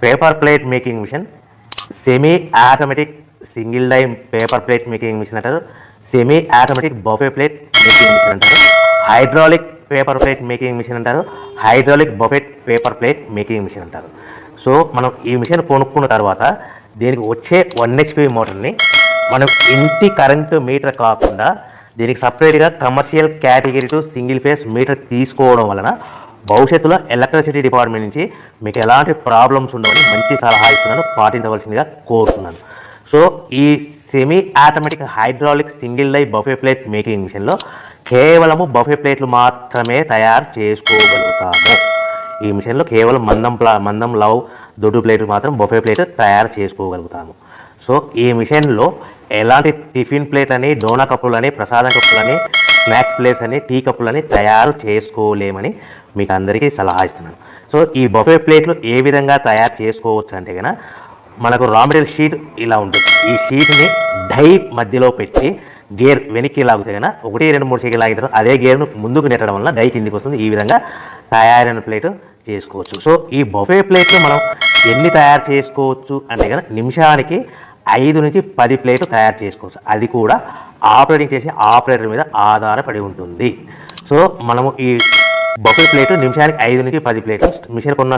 Paper plate making machine, semi automatic single die paper plate making machine అంటారు, semi automatic buffet plate making machine అంటారు, hydraulic paper plate making machine అంటారు, hydraulic buffet paper plate making machine అంటారు. So మనం ఈ machine కొనుక్కున్న తర్వాత దీనికి వచ్చే 1 HP మోటార్ని మనం ఇంటి కరెంటు మీటర్ కాకుండా దీనికి సపరేట్గా commercial category to single phase metre తీసుకోవడం వలన భవిష్యత్తులో ఎలక్ట్రిసిటీ డిపార్ట్మెంట్ నుంచి మీకు ఎలాంటి ప్రాబ్లమ్స్ ఉండవని మంచి సలహా ఇస్తున్నాను, పాటించవలసిందిగా కోరుతున్నాను. సో ఈ semi automatic hydraulic single die buffet plate making మిషన్లో కేవలము బఫే ప్లేట్లు మాత్రమే తయారు చేసుకోగలుగుతాము. ఈ మిషన్లో కేవలం మందం లవ్ దొడ్డు ప్లేట్లు మాత్రం బఫే ప్లేట్ తయారు చేసుకోగలుగుతాము. సో ఈ మిషన్లో ఎలాంటి టిఫిన్ ప్లేట్లని, డోనా కప్పులని, ప్రసాదం కప్పులని, స్నాక్స్ ప్లేట్స్ అని, టీ కప్పులని తయారు చేసుకోలేమని మీకు అందరికీ సలహా ఇస్తున్నాను. సో ఈ బఫే ప్లేట్లు ఏ విధంగా తయారు చేసుకోవచ్చు అంటే కనుక మనకు రా మెటీరియల్ షీట్ ఇలా ఉంటుంది. ఈ షీట్ని డై మధ్యలో పెట్టి గేర్ వెనక్కి లాగితే కనుక 1, 2, 3 సెకండ్లు లాగిన తర్వాత అదే గేర్ను ముందుకు నెట్టడం వల్ల డై కిందికి వస్తుంది. ఈ విధంగా తయారైన ప్లేట్ చేసుకోవచ్చు. సో ఈ బఫే ప్లేట్లు మనం ఎన్ని తయారు చేసుకోవచ్చు అంటే కనుక నిమిషానికి 5 నుంచి 10 ప్లేట్లు తయారు చేసుకోవచ్చు. అది కూడా ఆపరేటింగ్ చేసే ఆపరేటర్ మీద ఆధారపడి ఉంటుంది. సో మనము ఈ బఫే ప్లేట్ నిమిషానికి 5 నుంచి 10 ప్లేట్లు మిషన్ కొన్న